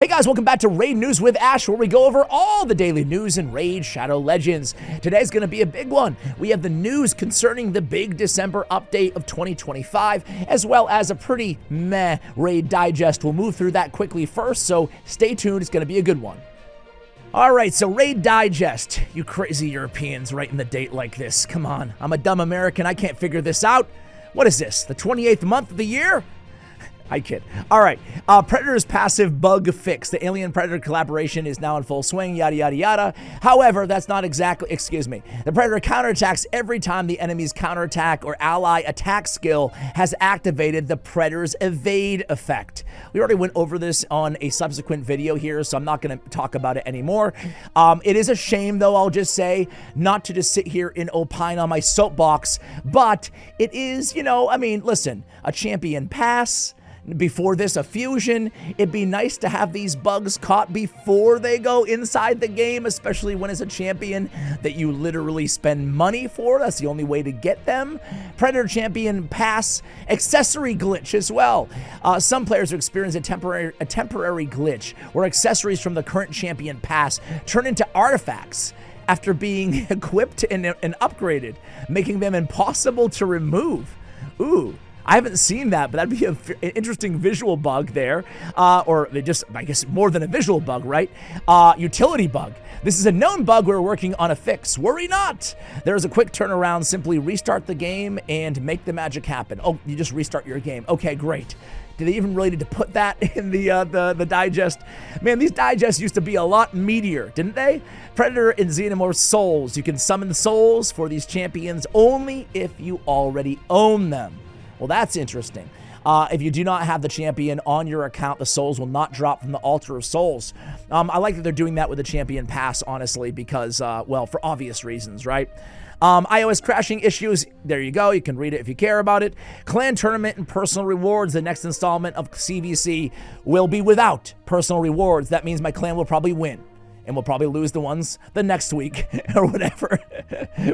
Hey guys, welcome back to Raid News with Ash, where we go over all the daily news in Raid Shadow Legends. Today's going to be a big one. We have the news concerning the big December update of 2025, as well as a pretty meh Raid Digest. We'll move through that quickly first, so stay tuned. It's going to be a good one. All right, so Raid Digest. You crazy Europeans writing the date like this. Come on, I'm a dumb American. I can't figure this out. What is this, the 28th month of the year? I kid. All right. Predator's passive bug fix. The Alien Predator collaboration is now in full swing, yada, yada, yada. However, that's not exactly, the Predator counterattacks every time the enemy's counterattack or ally attack skill has activated the Predator's evade effect. We already went over this on a subsequent video here, so I'm not going to talk about it anymore. It is a shame, though, I'll just say, not to just sit here and opine on my soapbox, but it is, listen, a champion pass. Before this, a fusion. It'd be nice to have these bugs caught before they go inside the game, especially when it's a champion that you literally spend money for. That's the only way to get them. Predator Champion Pass accessory glitch as well. Some players are experiencing a temporary glitch where accessories from the current Champion Pass turn into artifacts after being equipped and upgraded, making them impossible to remove. Ooh. I haven't seen that, but that'd be an interesting visual bug there. Or just, I guess, more than a visual bug, right? Utility bug. This is a known bug we're working on a fix. Worry not. There's a quick turnaround. Simply restart the game and make the magic happen. Oh, you just restart your game. Okay, great. Did they even really need to put that in the digest? Man, these digests used to be a lot meatier, didn't they? Predator and Xenomorph souls. You can summon souls for these champions only if you already own them. Well, that's interesting. If you do not have the champion on your account, the souls will not drop from the Altar of Souls. I like that they're doing that with the Champion Pass, honestly, because, well, for obvious reasons, right? iOS crashing issues, there you go. You can read it if you care about it. Clan Tournament and Personal Rewards, the next installment of CVC, will be without personal rewards. That means my clan will probably win. And we'll probably lose the ones the next week or whatever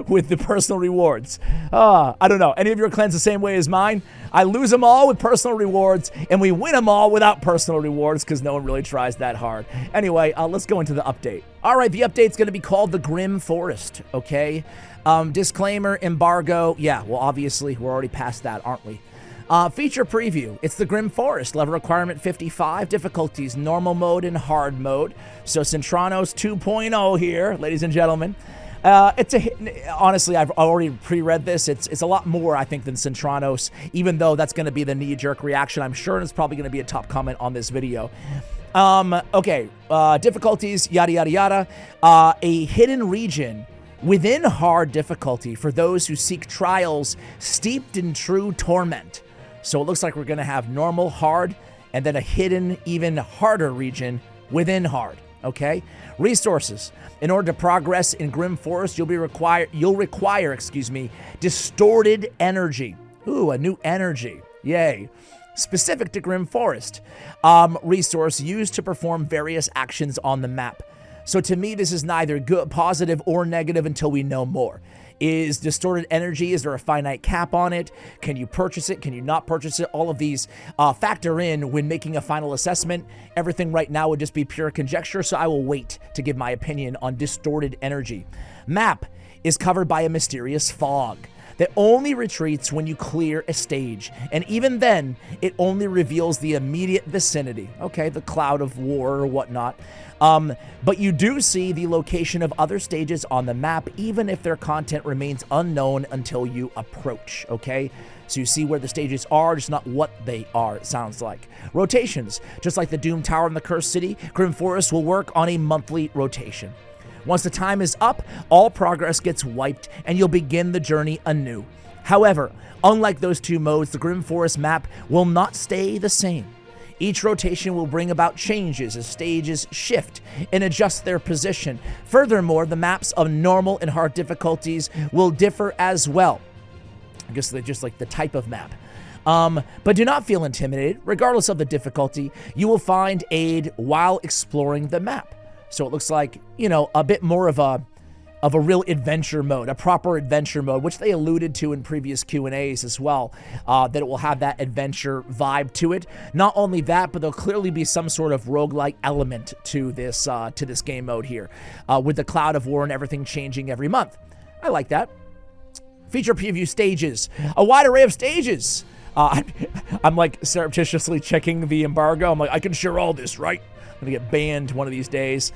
with the personal rewards. I don't know. Any of your clans the same way as mine? I lose them all with personal rewards, and we win them all without personal rewards because no one really tries that hard. Anyway, let's go into the update. All right, the update's going to be called the Grim Forest, okay? Disclaimer, embargo. Yeah, well, obviously, we're already past that, aren't we? Feature preview. It's the Grim Forest. Level requirement 55. Difficulties normal mode and hard mode. So Centranos 2.0 here, ladies and gentlemen. Honestly, I've already pre-read this. It's a lot more, I think, than Centranos, even though that's going to be the knee-jerk reaction, I'm sure, and it's probably going to be a top comment on this video. Okay. Difficulties, yada, yada, yada. A hidden region within hard difficulty for those who seek trials steeped in true torment. So it looks like we're going to have normal, hard, and then a hidden, even harder region within hard, okay? Resources. In order to progress in Grim Forest, you'll require, distorted energy. Ooh, a new energy. Yay. Specific to Grim Forest. Resource used to perform various actions on the map. So to me, this is neither good, positive, or negative until we know more. Is distorted energy, is there a finite cap on it? Can you purchase it? Can you not purchase it? All of these factor in when making a final assessment. Everything right now would just be pure conjecture, so I will wait to give my opinion on distorted energy. Map is covered by a mysterious fog that only retreats when you clear a stage. And even then, it only reveals the immediate vicinity. Okay, the cloud of war or whatnot. But you do see the location of other stages on the map, even if their content remains unknown until you approach, okay? So you see where the stages are, just not what they are, it sounds like. Rotations. Just like the Doom Tower and the Cursed City, Grim Forest will work on a monthly rotation. Once the time is up, all progress gets wiped and you'll begin the journey anew. However, unlike those two modes, the Grim Forest map will not stay the same. Each rotation will bring about changes as stages shift and adjust their position. Furthermore, the maps of normal and hard difficulties will differ as well. I guess they're just like the type of map. But do not feel intimidated. Regardless of the difficulty, you will find aid while exploring the map. So it looks like, a bit more of a of a real adventure mode, a proper adventure mode, which they alluded to in previous Q&As as well, that it will have that adventure vibe to it. Not only that, but there'll clearly be some sort of roguelike element to this game mode here, with the Cloud of War and everything changing every month. I like that. Feature preview stages, a wide array of stages. I'm like surreptitiously checking the embargo. I'm like, I can share all this, right? I'm gonna get banned one of these days.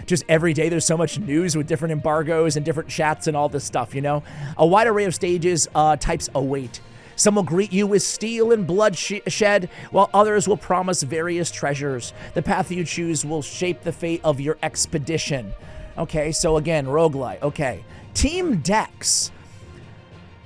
Just every day there's so much news with different embargoes and different chats and all this stuff, you know? A wide array of stages types await. Some will greet you with steel and bloodshed, while others will promise various treasures. The path you choose will shape the fate of your expedition. Okay, so again, roguelite. Okay. Team decks.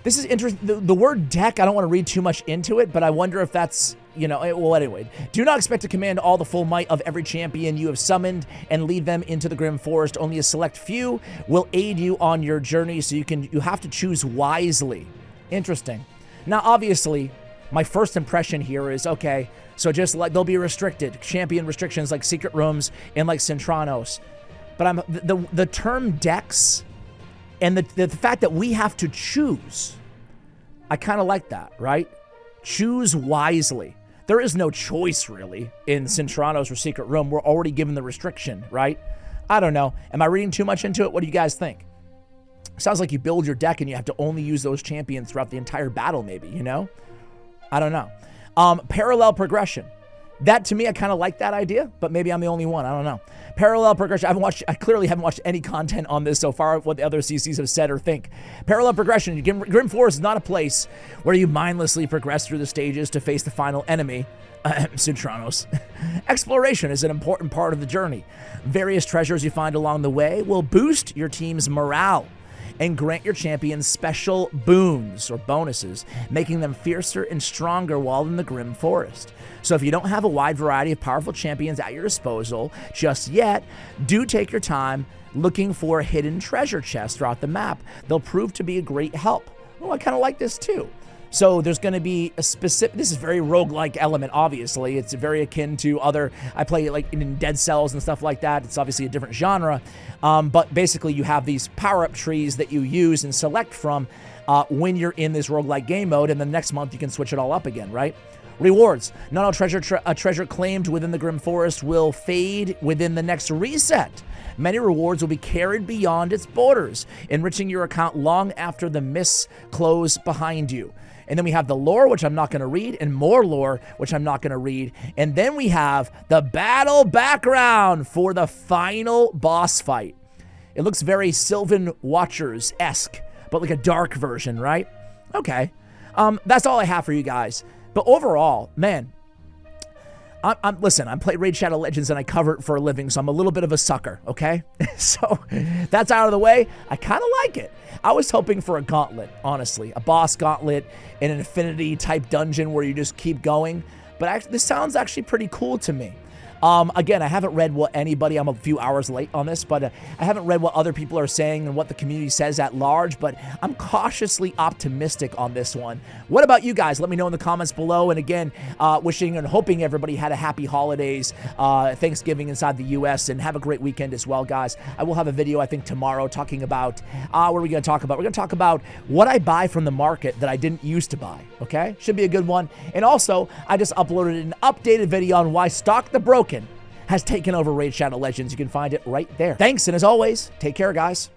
This is interesting. The word deck, I don't want to read too much into it, but I wonder if that's, you know, well, anyway. Do not expect to command all the full might of every champion you have summoned and lead them into the Grim Forest. Only a select few will aid you on your journey, so you have to choose wisely. Interesting. Now, obviously, my first impression here is, okay, so just like they'll be restricted, champion restrictions like secret rooms and like Centranos. But the term decks and the fact that we have to choose, I kind of like that, right? Choose wisely. There is no choice, really, in Centranos or Secret Room. We're already given the restriction, right? I don't know. Am I reading too much into it? What do you guys think? Sounds like you build your deck and you have to only use those champions throughout the entire battle, maybe, you know? I don't know. Parallel progression. That, to me, I kind of like that idea, but maybe I'm the only one. I don't know. Parallel progression. I clearly haven't watched any content on this so far, what the other CCs have said or think. Parallel progression. Grim Forest is not a place where you mindlessly progress through the stages to face the final enemy. Centranos. Exploration is an important part of the journey. Various treasures you find along the way will boost your team's morale and grant your champions special boons or bonuses, making them fiercer and stronger while in the Grim Forest. So if you don't have a wide variety of powerful champions at your disposal just yet, do take your time looking for hidden treasure chests throughout the map. They'll prove to be a great help. Oh, I kind of like this too. So there's going to be a specific, this is very roguelike element, obviously. It's very akin to other, I play it like in Dead Cells and stuff like that. It's obviously a different genre. But basically you have these power-up trees that you use and select from when you're in this roguelike game mode, and then next month you can switch it all up again, right? Rewards. Not all treasure claimed within the Grim Forest will fade within the next reset. Many rewards will be carried beyond its borders, enriching your account long after the mists close behind you. And then we have the lore, which I'm not going to read, and more lore, which I'm not going to read. And then we have the battle background for the final boss fight. It looks very Sylvan Watchers-esque, but like a dark version, right? Okay. That's all I have for you guys. But overall, man, listen, I play Raid Shadow Legends and I cover it for a living, so I'm a little bit of a sucker, okay? So that's out of the way. I kind of like it. I was hoping for a gauntlet, honestly, a boss gauntlet in an Infinity type dungeon where you just keep going. But this sounds actually pretty cool to me. Again, I haven't read what anybody, I'm a few hours late on this, but I haven't read what other people are saying and what the community says at large, but I'm cautiously optimistic on this one. What about you guys? Let me know in the comments below. And again, wishing and hoping everybody had a happy holidays, Thanksgiving inside the US, and have a great weekend as well, guys. I will have a video, I think, tomorrow talking about, what are we going to talk about? We're going to talk about what I buy from the market that I didn't used to buy, okay? Should be a good one. And also, I just uploaded an updated video on why Stock the Broken has taken over Raid Shadow Legends. You can find it right there. Thanks, and as always, take care, guys.